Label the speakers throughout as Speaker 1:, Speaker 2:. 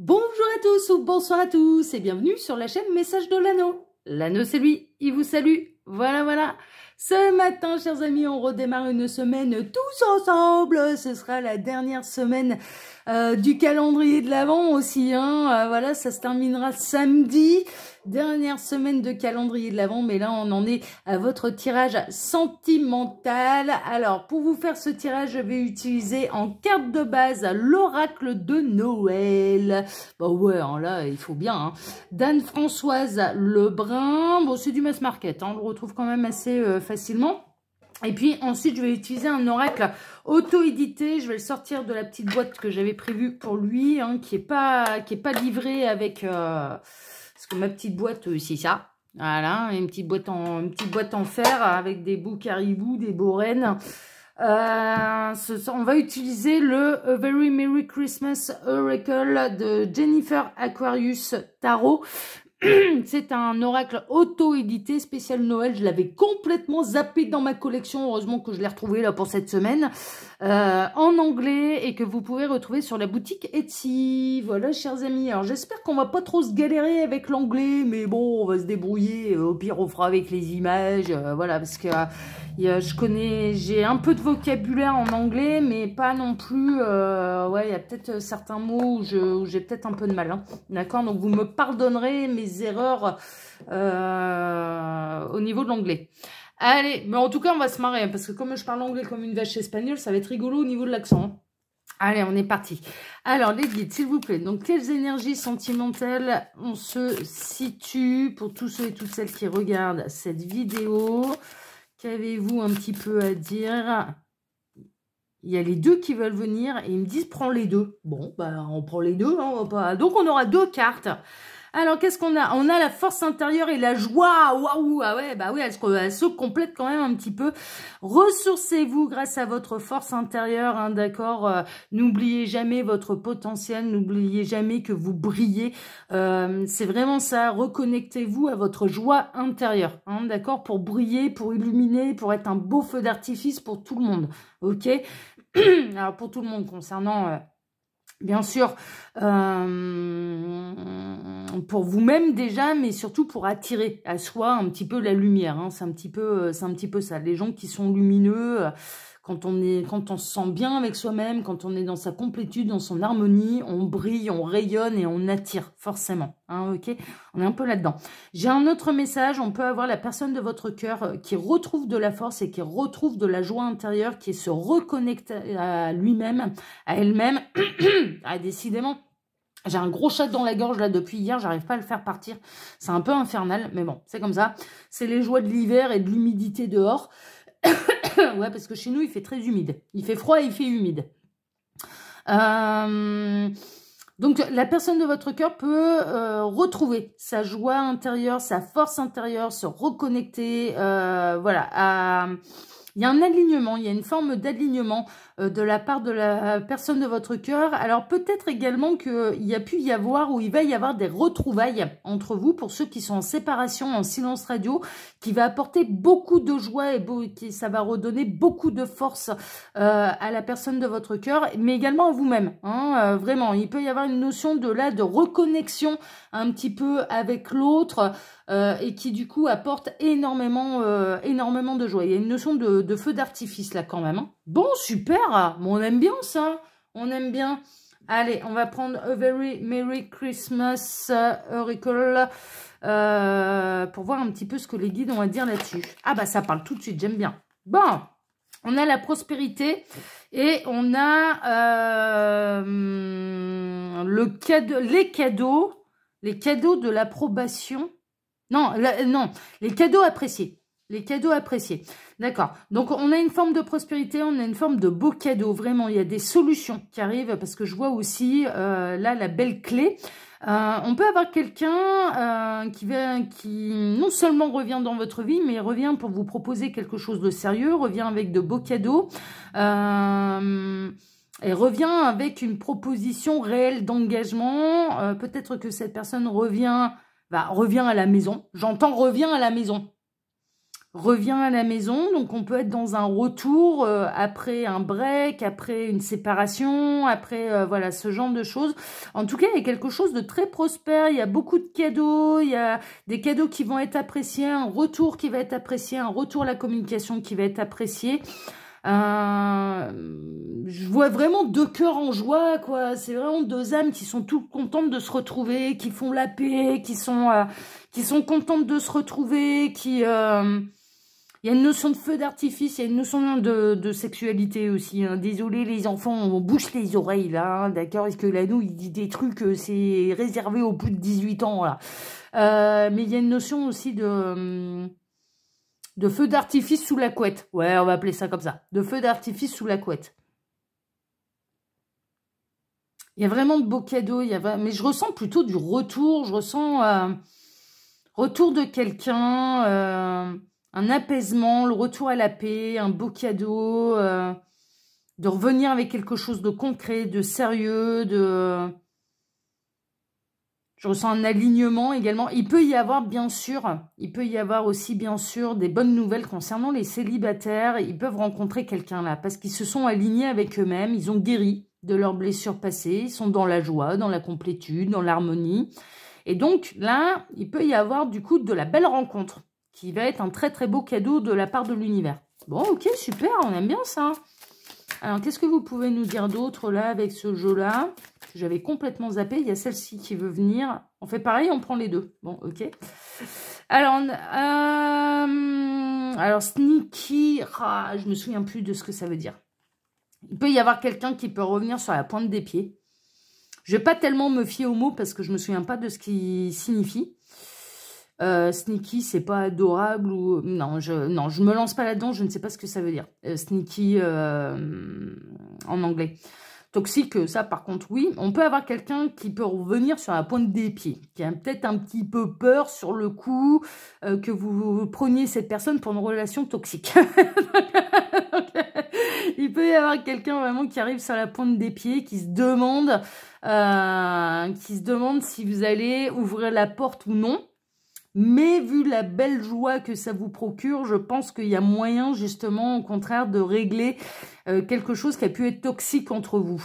Speaker 1: Bonjour à tous ou bonsoir à tous et bienvenue sur la chaîne Message de l'Anneau. L'Anneau c'est lui, il vous salue. Voilà. Ce matin, chers amis, on redémarre une semaine tous ensemble. Ce sera la dernière semaine du calendrier de l'Avent aussi. Voilà, ça se terminera samedi. Dernière semaine de calendrier de l'Avent, mais là, on en est à votre tirage sentimental. Alors, pour vous faire ce tirage, je vais utiliser en carte de base l'oracle de Noël. Bah ouais, là, il faut bien. d'Anne-Françoise Lebrun. Bon, c'est du mass market, on le retrouve quand même assez facilement. Et puis ensuite, je vais utiliser un oracle auto-édité. Je vais le sortir de la petite boîte que j'avais prévue pour lui, qui est pas livré avec... parce que ma petite boîte, c'est ça. Voilà, une petite boîte en fer avec des bouts caribou, des beaux rennes. On va utiliser le A Very Merry Christmas Oracle de Jennifer Aquarius Tarot. C'est un oracle auto-édité spécial Noël. Je l'avais complètement zappé dans ma collection. Heureusement que je l'ai retrouvé là pour cette semaine. En anglais et que vous pouvez retrouver sur la boutique Etsy. Voilà, chers amis. Alors, j'espère qu'on va pas trop se galérer avec l'anglais. Mais bon, on va se débrouiller. Au pire, on fera avec les images. Voilà, parce que j'ai un peu de vocabulaire en anglais, mais pas non plus... ouais, il y a peut-être certains mots où j'ai peut-être un peu de mal. D'accord? Donc, vous me pardonnerez mes erreurs au niveau de l'anglais. Allez, mais en tout cas, on va se marrer, parce que comme je parle anglais comme une vache espagnole, ça va être rigolo au niveau de l'accent. Allez, on est parti. Alors, les guides, s'il vous plaît. Donc, quelles énergies sentimentales on se situe pour tous ceux et toutes celles qui regardent cette vidéo? Qu'avez-vous un petit peu à dire? Il y a les deux qui veulent venir et ils me disent prends les deux. Bon, bah on prend les deux. On va pas... Donc on aura deux cartes. Alors qu'est-ce qu'on a? On a la force intérieure et la joie. Waouh, ah ouais, bah oui, elle se complète quand même un petit peu. Ressourcez-vous grâce à votre force intérieure, d'accord. N'oubliez jamais votre potentiel, n'oubliez jamais que vous brillez. C'est vraiment ça. Reconnectez-vous à votre joie intérieure, d'accord, pour briller, pour illuminer, pour être un beau feu d'artifice pour tout le monde, ok. Alors pour tout le monde concernant... bien sûr, pour vous-même déjà, mais surtout pour attirer à soi un petit peu la lumière. C'est un petit peu ça. Les gens qui sont lumineux, quand on se sent bien avec soi-même, quand on est dans sa complétude, dans son harmonie, on brille, on rayonne et on attire forcément. Ok, on est un peu là-dedans. J'ai un autre message. On peut avoir la personne de votre cœur qui retrouve de la force et qui retrouve de la joie intérieure, qui se reconnecte à lui-même, à elle-même. Ah, décidément, j'ai un gros chat dans la gorge là depuis hier, j'arrive pas à le faire partir. C'est un peu infernal, mais bon, c'est comme ça. C'est les joies de l'hiver et de l'humidité dehors. Ouais, parce que chez nous, il fait très humide. Il fait froid et il fait humide. Donc, la personne de votre cœur peut retrouver sa joie intérieure, sa force intérieure, se reconnecter, voilà. Il y a un alignement, il y a une forme d'alignement de la part de la personne de votre cœur. Alors peut-être également qu'il y a pu y avoir ou il va y avoir des retrouvailles entre vous pour ceux qui sont en séparation, en silence radio, qui va apporter beaucoup de joie et ça va redonner beaucoup de force à la personne de votre cœur, mais également à vous-même. Vraiment, il peut y avoir une notion de reconnexion un petit peu avec l'autre et qui du coup apporte énormément de joie. Il y a une notion de feu d'artifice là quand même. Bon, super, on aime bien ça, on aime bien. Allez, on va prendre A Very Merry Christmas Oracle pour voir un petit peu ce que les guides ont à dire là-dessus. Ah bah ça parle tout de suite, j'aime bien. Bon, on a la prospérité et on a les cadeaux de l'approbation. Non, les cadeaux appréciés. Les cadeaux appréciés. D'accord. Donc, on a une forme de prospérité, on a une forme de beaux cadeaux. Vraiment, il y a des solutions qui arrivent parce que je vois aussi, là, la belle clé. On peut avoir quelqu'un qui non seulement revient dans votre vie, mais revient pour vous proposer quelque chose de sérieux, revient avec de beaux cadeaux. Et revient avec une proposition réelle d'engagement. Peut-être que cette personne revient à la maison. J'entends revient à la maison. revient à la maison. Donc, on peut être dans un retour après un break, après une séparation, après, voilà, ce genre de choses. En tout cas, il y a quelque chose de très prospère. Il y a beaucoup de cadeaux. Il y a des cadeaux qui vont être appréciés, un retour qui va être apprécié, un retour à la communication qui va être apprécié. Je vois vraiment deux cœurs en joie, quoi. C'est vraiment deux âmes qui sont toutes contentes de se retrouver, qui font la paix, qui sont contentes de se retrouver, il y a une notion de feu d'artifice, il y a une notion de sexualité aussi. Hein. Désolé les enfants, on bouche les oreilles là, hein, d'accord? Est-ce que là, nous, il dit des trucs, c'est réservé aux plus de 18 ans, là. Mais il y a une notion aussi de feu d'artifice sous la couette. Ouais, on va appeler ça comme ça. De feu d'artifice sous la couette. Il y a vraiment de beaux cadeaux, mais je ressens plutôt du retour, je ressens retour de quelqu'un, un apaisement, le retour à la paix, un beau cadeau, de revenir avec quelque chose de concret, de sérieux, Je ressens un alignement également. Il peut y avoir aussi bien sûr des bonnes nouvelles concernant les célibataires. Ils peuvent rencontrer quelqu'un là parce qu'ils se sont alignés avec eux-mêmes, ils ont guéri de leurs blessures passées, ils sont dans la joie, dans la complétude, dans l'harmonie. Et donc là, il peut y avoir du coup de la belle rencontre qui va être un très très beau cadeau de la part de l'univers. Bon, ok, super, on aime bien ça. Alors, qu'est-ce que vous pouvez nous dire d'autre là avec ce jeu-là? J'avais complètement zappé. Il y a celle-ci qui veut venir. On fait pareil, on prend les deux. Bon, ok. Alors sneaky, je me souviens plus de ce que ça veut dire. Il peut y avoir quelqu'un qui peut revenir sur la pointe des pieds. Je vais pas tellement me fier aux mots parce que je me souviens pas de ce qu'il signifie. Sneaky, c'est pas adorable ou... Non, je me lance pas là-dedans, je ne sais pas ce que ça veut dire. Sneaky en anglais. Toxique, ça par contre, oui. On peut avoir quelqu'un qui peut revenir sur la pointe des pieds, qui a peut-être un petit peu peur sur le coup que vous preniez cette personne pour une relation toxique. Il peut y avoir quelqu'un vraiment qui arrive sur la pointe des pieds, qui se demande si vous allez ouvrir la porte ou non. Mais vu la belle joie que ça vous procure, je pense qu'il y a moyen justement au contraire de régler quelque chose qui a pu être toxique entre vous.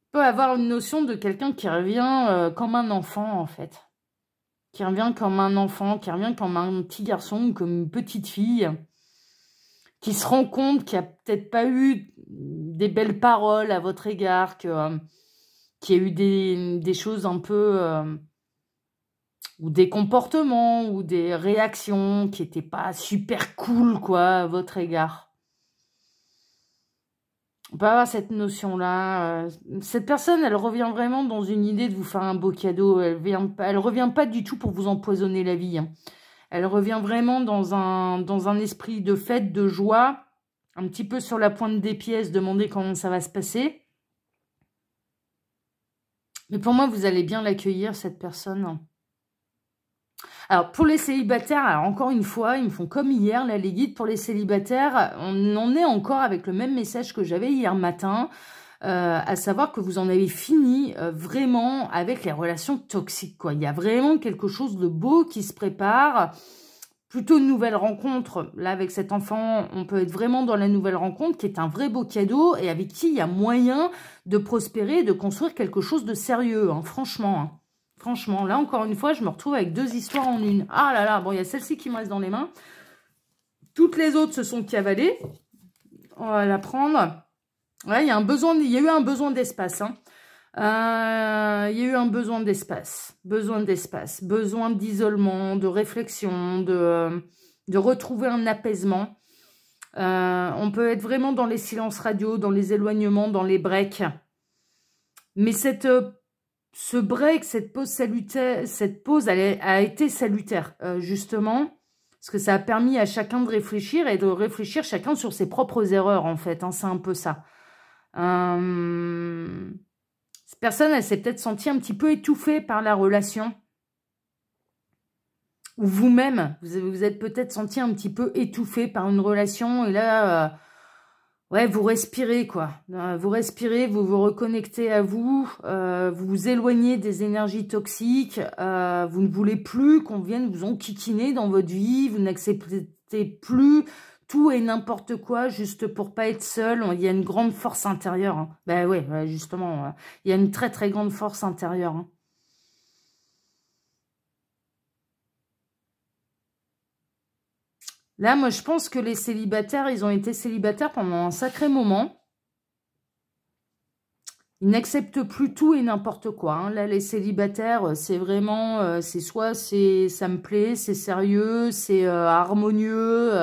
Speaker 1: On peut avoir une notion de quelqu'un qui revient comme un enfant en fait. Qui revient comme un enfant, qui revient comme un petit garçon ou comme une petite fille. Qui se rend compte qu'il n'y a peut-être pas eu des belles paroles à votre égard, qu'il y a eu des choses un peu... ou des comportements, ou des réactions qui n'étaient pas super cool, quoi, à votre égard. On peut avoir cette notion-là. Cette personne, elle revient vraiment dans une idée de vous faire un beau cadeau. Elle revient pas du tout pour vous empoisonner la vie. Hein. Elle revient vraiment dans un esprit de fête, de joie, un petit peu sur la pointe des pieds, se demander comment ça va se passer. Mais pour moi, vous allez bien l'accueillir, cette personne. Alors, pour les célibataires, alors encore une fois, ils me font comme hier, là, les guides pour les célibataires. On en est encore avec le même message que j'avais hier matin, à savoir que vous en avez fini vraiment avec les relations toxiques, quoi. Il y a vraiment quelque chose de beau qui se prépare. Plutôt une nouvelle rencontre. Là, avec cet enfant, on peut être vraiment dans la nouvelle rencontre qui est un vrai beau cadeau et avec qui il y a moyen de prospérer et de construire quelque chose de sérieux, hein, franchement. Hein. Franchement, là, encore une fois, je me retrouve avec deux histoires en une. Ah là là, bon, il y a celle-ci qui me reste dans les mains. Toutes les autres se sont cavalées. On va la prendre. Ouais, il y a eu un besoin d'espace, hein. Il y a eu un besoin d'espace, besoin d'isolement, de réflexion, de retrouver un apaisement. On peut être vraiment dans les silences radio, dans les éloignements, dans les breaks. Mais ce break, cette pause a été salutaire, justement, parce que ça a permis à chacun de réfléchir et de réfléchir chacun sur ses propres erreurs, en fait. Hein, c'est un peu ça. Cette personne, elle s'est peut-être sentie un petit peu étouffée par la relation. Ou vous-même, vous êtes peut-être senti un petit peu étouffé par une relation. Et là, Ouais, vous respirez, quoi. Vous respirez, vous vous reconnectez à vous, vous vous éloignez des énergies toxiques, vous ne voulez plus qu'on vienne vous enquiquiner dans votre vie, vous n'acceptez plus tout et n'importe quoi juste pour pas être seul. Il y a une grande force intérieure, hein. Ben ouais, ouais, justement, il y a une très très grande force intérieure, hein. Là, moi, je pense que les célibataires, ils ont été célibataires pendant un sacré moment. Ils n'acceptent plus tout et n'importe quoi, hein. Là, les célibataires, c'est vraiment, c'est soit c'est ça me plaît, c'est sérieux, c'est harmonieux,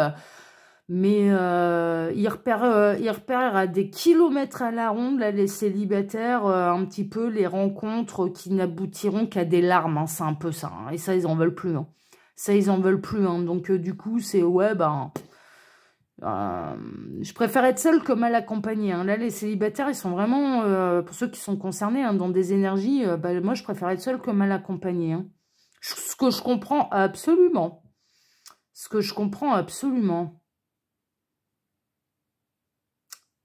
Speaker 1: mais ils repèrent à des kilomètres à la ronde, là, les célibataires, un petit peu les rencontres qui n'aboutiront qu'à des larmes, hein, c'est un peu ça, hein. Et ça, ils en veulent plus, hein. Ça, ils en veulent plus, hein. Donc, du coup, c'est, ouais, ben... je préfère être seule que mal accompagnée, hein. Là, les célibataires, ils sont vraiment, pour ceux qui sont concernés, hein, dans des énergies, bah, moi, je préfère être seule que mal accompagnée, hein. Ce que je comprends absolument. Ce que je comprends absolument.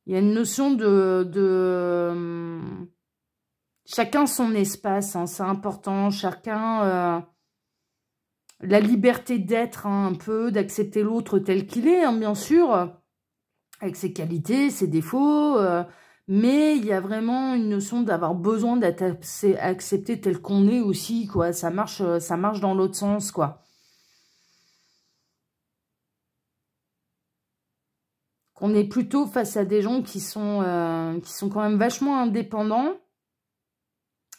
Speaker 1: Il y a une notion chacun son espace, hein, c'est important. Chacun... la liberté d'être, hein, un peu, d'accepter l'autre tel qu'il est, hein, bien sûr, avec ses qualités, ses défauts, mais il y a vraiment une notion d'avoir besoin d'être accepté tel qu'on est aussi, quoi. Ça marche dans l'autre sens, quoi. Qu'on est plutôt face à des gens qui sont quand même vachement indépendants,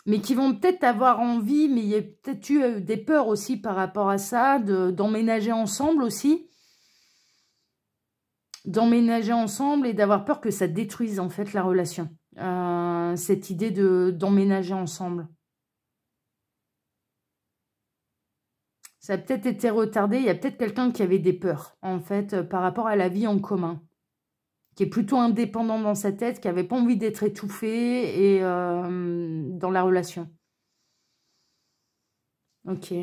Speaker 1: mais qui vont peut-être avoir envie, mais il y a peut-être eu des peurs aussi par rapport à ça, d'emménager ensemble aussi. D'emménager ensemble et d'avoir peur que ça détruise en fait la relation. Cette idée d'emménager ensemble. Ça a peut-être été retardé. Il y a peut-être quelqu'un qui avait des peurs, en fait, par rapport à la vie en commun. Qui est plutôt indépendant dans sa tête, qui n'avait pas envie d'être étouffé et, dans la relation. Ok.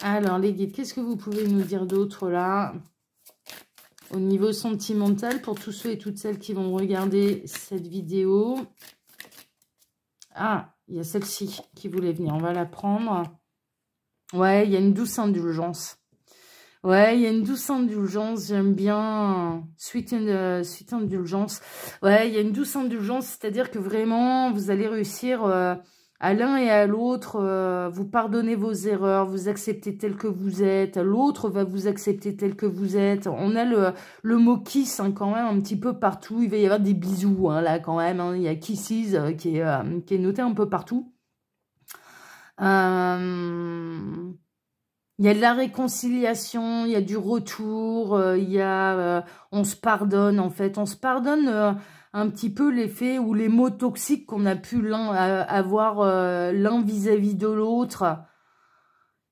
Speaker 1: Alors, les guides, qu'est-ce que vous pouvez nous dire d'autre là ? Au niveau sentimental, pour tous ceux et toutes celles qui vont regarder cette vidéo. Ah, il y a celle-ci qui voulait venir. On va la prendre. Ouais, il y a une douce indulgence. Ouais, il y a une douce indulgence. J'aime bien. Sweet indulgence. Ouais, il y a une douce indulgence. C'est-à-dire que vraiment, vous allez réussir... à l'un et à l'autre, vous pardonnez vos erreurs, vous acceptez tel que vous êtes, l'autre va vous accepter tel que vous êtes. On a le mot kiss, hein, quand même un petit peu partout. Il va y avoir des bisous, hein, là quand même, hein. Il y a kisses qui est noté un peu partout. Il y a de la réconciliation, il y a du retour, on se pardonne en fait. On se pardonne un petit peu l'effet ou les mots toxiques qu'on a pu avoir l'un vis-à-vis de l'autre.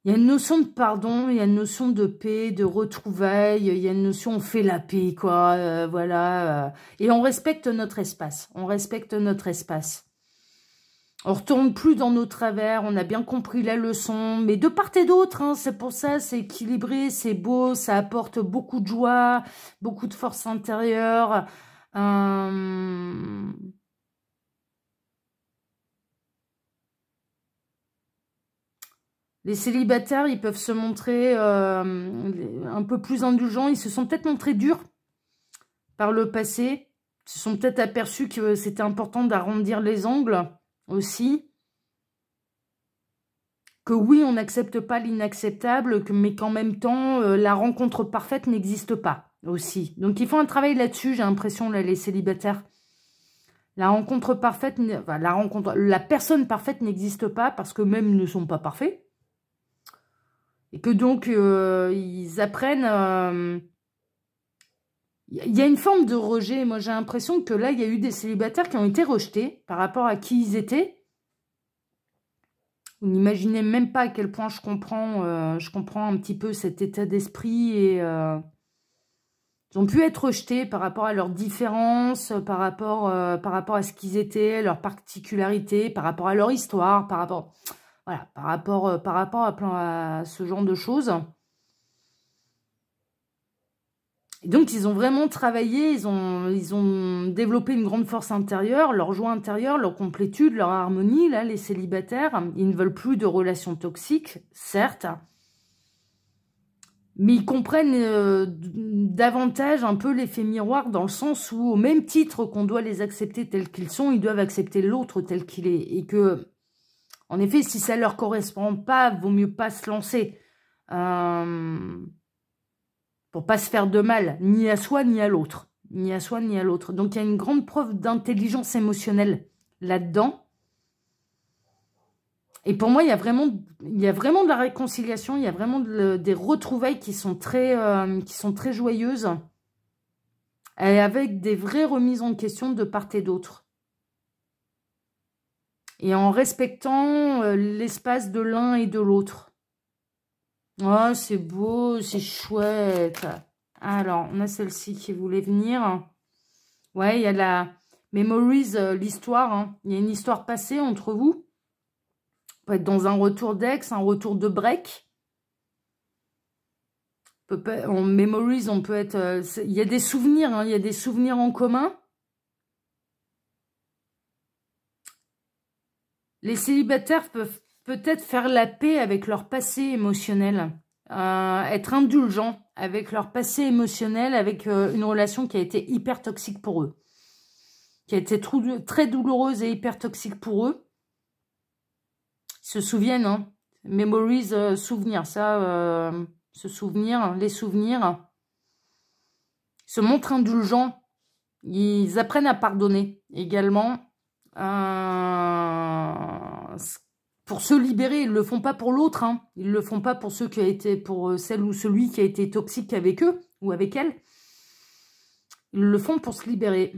Speaker 1: Il y a une notion de pardon, il y a une notion de paix, de retrouvailles, il y a une notion on fait la paix, quoi, voilà. Et on respecte notre espace, on respecte notre espace. On retourne plus dans nos travers, on a bien compris la leçon, mais de part et d'autre, hein, c'est pour ça, c'est équilibré, c'est beau, ça apporte beaucoup de joie, beaucoup de force intérieure. Les célibataires, ils peuvent se montrer un peu plus indulgents, ils se sont peut-être montrés durs par le passé, ils se sont peut-être aperçus que c'était important d'arrondir les angles aussi. Que oui, on n'accepte pas l'inacceptable, mais qu'en même temps, la rencontre parfaite n'existe pas aussi. Donc, il faut un travail là-dessus, j'ai l'impression, là, les célibataires. La rencontre parfaite, enfin, la personne parfaite n'existe pas parce que même ils ne sont pas parfaits. Et que donc, ils apprennent... Il y a une forme de rejet. Moi, j'ai l'impression que là, il y a eu des célibataires qui ont été rejetés par rapport à qui ils étaient. Vous n'imaginez même pas à quel point je comprends un petit peu cet état d'esprit et ils ont pu être rejetés par rapport à leurs différences, par rapport à ce qu'ils étaient, leurs particularités, par rapport à leur histoire, par rapport à ce genre de choses. Et donc, ils ont vraiment travaillé, ils ont développé une grande force intérieure, leur joie intérieure, leur complétude, leur harmonie, là, les célibataires. Ils ne veulent plus de relations toxiques, certes, mais ils comprennent davantage un peu l'effet miroir dans le sens où, au même titre qu'on doit les accepter tels qu'ils sont, ils doivent accepter l'autre tel qu'il est. Et que, en effet, si ça leur correspond pas, vaut mieux pas se lancer. Pour pas se faire de mal, ni à soi, ni à l'autre. Ni à soi, ni à l'autre. Donc, il y a une grande preuve d'intelligence émotionnelle là-dedans. Et pour moi, il y a vraiment de la réconciliation, il y a vraiment des retrouvailles qui sont très joyeuses. Et avec des vraies remises en question de part et d'autre. Et en respectant l'espace de l'un et de l'autre. Oh, c'est beau, c'est chouette. Alors, on a celle-ci qui voulait venir. Ouais, il y a la Memories, l'histoire. Hein. Il y a une histoire passée entre vous. On peut être dans un retour d'ex, un retour de break. En Memories, on peut être... il y a des souvenirs, hein, il y a des souvenirs en commun. Les célibataires peuvent peut-être faire la paix avec leur passé émotionnel, être indulgents avec leur passé émotionnel, avec une relation qui a été hyper toxique pour eux, qui a été très douloureuse et hyper toxique pour eux. Ils se souviennent, hein, Memories, souvenirs, ça, se souvenir, les souvenirs, ils se montrent indulgents, ils apprennent à pardonner également. Pour se libérer, ils ne le font pas pour l'autre, hein. Ils ne le font pas pour pour celle ou celui qui a été toxique avec eux ou avec elle. Ils le font pour se libérer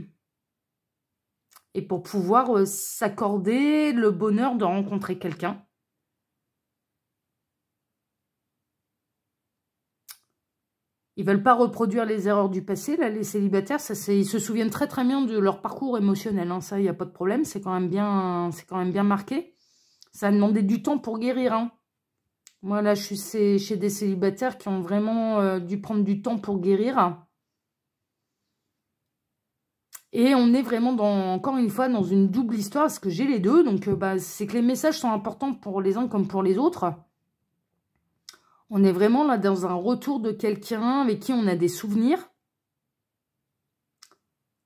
Speaker 1: et pour pouvoir s'accorder le bonheur de rencontrer quelqu'un. Ils veulent pas reproduire les erreurs du passé, là, les célibataires, ils se souviennent très très bien de leur parcours émotionnel, hein. Ça, il n'y a pas de problème, c'est quand même bien marqué. Ça a demandé du temps pour guérir, hein. Moi, là, je suis chez des célibataires qui ont vraiment dû prendre du temps pour guérir. Et on est vraiment, encore une fois, dans une double histoire, parce que j'ai les deux. Donc, c'est que les messages sont importants pour les uns comme pour les autres. On est vraiment là dans un retour de quelqu'un avec qui on a des souvenirs.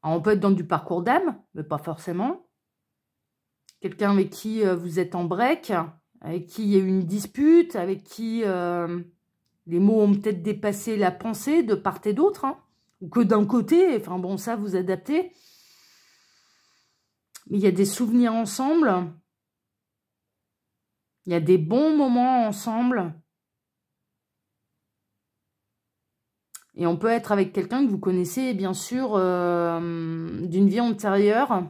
Speaker 1: Alors, on peut être dans du parcours d'âme, mais pas forcément. Quelqu'un avec qui vous êtes en break, avec qui il y a eu une dispute, avec qui les mots ont peut-être dépassé la pensée de part et d'autre, hein, ou que d'un côté, enfin bon, ça vous adaptez. Mais il y a des souvenirs ensemble, il y a des bons moments ensemble. Et on peut être avec quelqu'un que vous connaissez, bien sûr, d'une vie antérieure,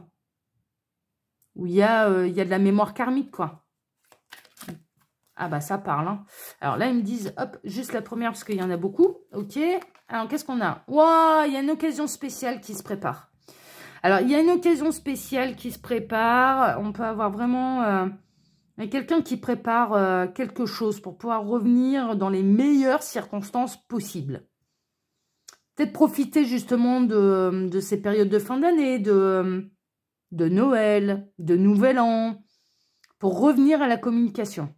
Speaker 1: où il y a de la mémoire karmique, quoi. Ah bah ça parle, hein. Alors là, ils me disent, hop, juste la première, parce qu'il y en a beaucoup. Ok. Alors, qu'est-ce qu'on a? Waouh, il y a une occasion spéciale qui se prépare. Alors, il y a une occasion spéciale qui se prépare. On peut avoir vraiment quelqu'un qui prépare quelque chose pour pouvoir revenir dans les meilleures circonstances possibles. Peut-être profiter justement de ces périodes de fin d'année, de Noël, de Nouvel An, pour revenir à la communication.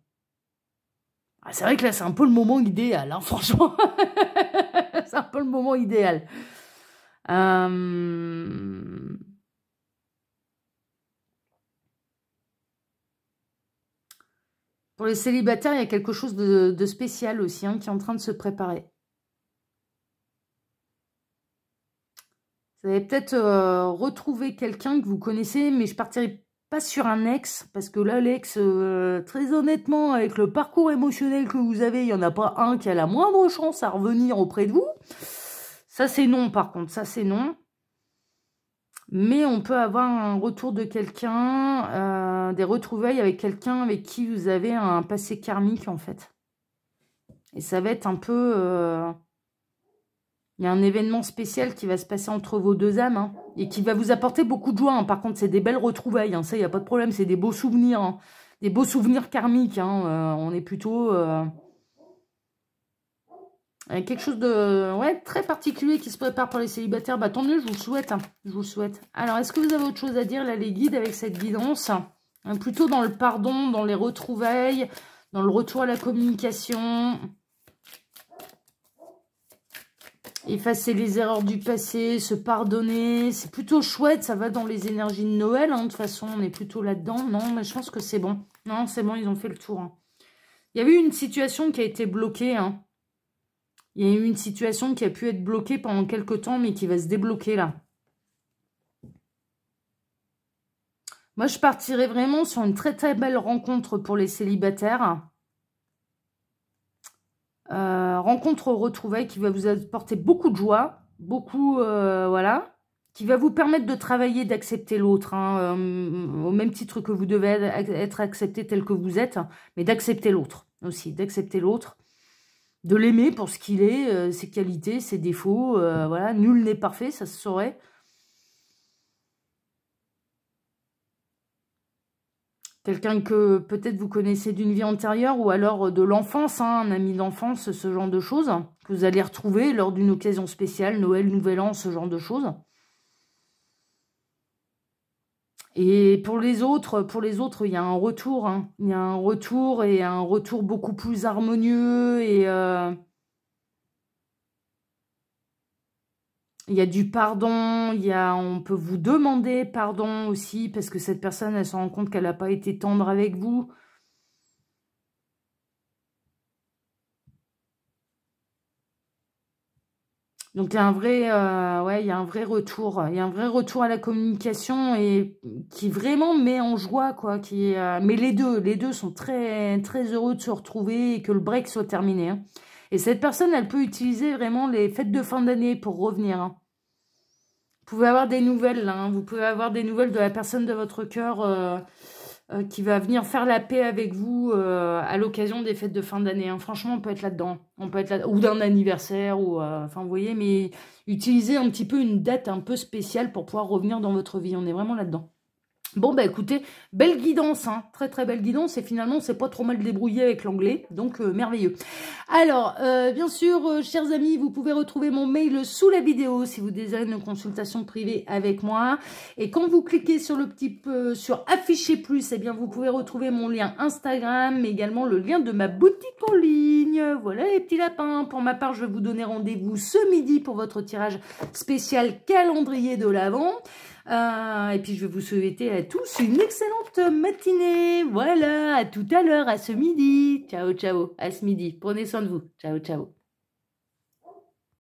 Speaker 1: Ah, c'est vrai que là, c'est un peu le moment idéal, hein, franchement. C'est un peu le moment idéal. Pour les célibataires, il y a quelque chose de spécial aussi, hein, qui est en train de se préparer. Vous allez peut-être retrouver quelqu'un que vous connaissez, mais je partirai pas sur un ex, parce que là, l'ex, très honnêtement, avec le parcours émotionnel que vous avez, il n'y en a pas un qui a la moindre chance à revenir auprès de vous. Ça, c'est non, par contre, ça, c'est non. Mais on peut avoir un retour de quelqu'un, des retrouvailles avec quelqu'un avec qui vous avez un passé karmique, en fait. Et ça va être un peu... il y a un événement spécial qui va se passer entre vos deux âmes, hein, et qui va vous apporter beaucoup de joie, hein. Par contre, c'est des belles retrouvailles, hein. Ça, il n'y a pas de problème, c'est des beaux souvenirs, hein. Des beaux souvenirs karmiques, hein. On est plutôt Quelque chose de très particulier qui se prépare pour les célibataires. Bah tant mieux, je vous le souhaite. Hein. Je vous le souhaite. Alors, est-ce que vous avez autre chose à dire, là, les guides, avec cette guidance? Plutôt dans le pardon, dans les retrouvailles, dans le retour à la communication. Effacer les erreurs du passé, se pardonner. C'est plutôt chouette, ça va dans les énergies de Noël. Hein. De toute façon, on est plutôt là-dedans. Non, mais je pense que c'est bon. Non, c'est bon, ils ont fait le tour. Hein. Il y avait eu une situation qui a été bloquée, hein. Il y a eu une situation qui a pu être bloquée pendant quelques temps, mais qui va se débloquer là. Moi, je partirais vraiment sur une très très belle rencontre pour les célibataires. Rencontre retrouvailles qui va vous apporter beaucoup de joie, beaucoup, voilà, qui va vous permettre de travailler, d'accepter l'autre, hein, au même titre que vous devez être accepté tel que vous êtes, mais d'accepter l'autre aussi, d'accepter l'autre. De l'aimer pour ce qu'il est, ses qualités, ses défauts, voilà, nul n'est parfait, ça se saurait. Quelqu'un que peut-être vous connaissez d'une vie antérieure ou alors de l'enfance, hein, un ami d'enfance, ce genre de choses, que vous allez retrouver lors d'une occasion spéciale, Noël, Nouvel An, ce genre de choses. Et pour les autres, il y a un retour, hein. Il y a un retour et un retour beaucoup plus harmonieux et il y a du pardon, on peut vous demander pardon aussi parce que cette personne, elle se rend compte qu'elle n'a pas été tendre avec vous. Donc, il y a un vrai, il y a un vrai retour. Il y a un vrai retour à la communication et qui vraiment met en joie, quoi. Mais les deux sont très, très heureux de se retrouver et que le break soit terminé. Hein. Et cette personne, elle peut utiliser vraiment les fêtes de fin d'année pour revenir. Hein. Vous pouvez avoir des nouvelles, là, hein. Vous pouvez avoir des nouvelles de la personne de votre cœur qui va venir faire la paix avec vous à l'occasion des fêtes de fin d'année. Hein. Franchement, on peut être là-dedans. On peut être là, ou d'un anniversaire, ou enfin, vous voyez, mais utilisez un petit peu une date un peu spéciale pour pouvoir revenir dans votre vie. On est vraiment là-dedans. Bon, bah écoutez, belle guidance, hein, très très belle guidance, et finalement, c'est pas trop mal débrouillé avec l'anglais, donc merveilleux. Alors, bien sûr, chers amis, vous pouvez retrouver mon mail sous la vidéo si vous désirez une consultation privée avec moi. Et quand vous cliquez sur le petit sur afficher plus, eh bien, vous pouvez retrouver mon lien Instagram, mais également le lien de ma boutique en ligne. Voilà les petits lapins. Pour ma part, je vais vous donner rendez-vous ce midi pour votre tirage spécial calendrier de l'Avent. Et puis, je vais vous souhaiter à tous une excellente matinée. Voilà, à tout à l'heure, à ce midi. Ciao, ciao, à ce midi. Prenez soin de vous. Ciao, ciao.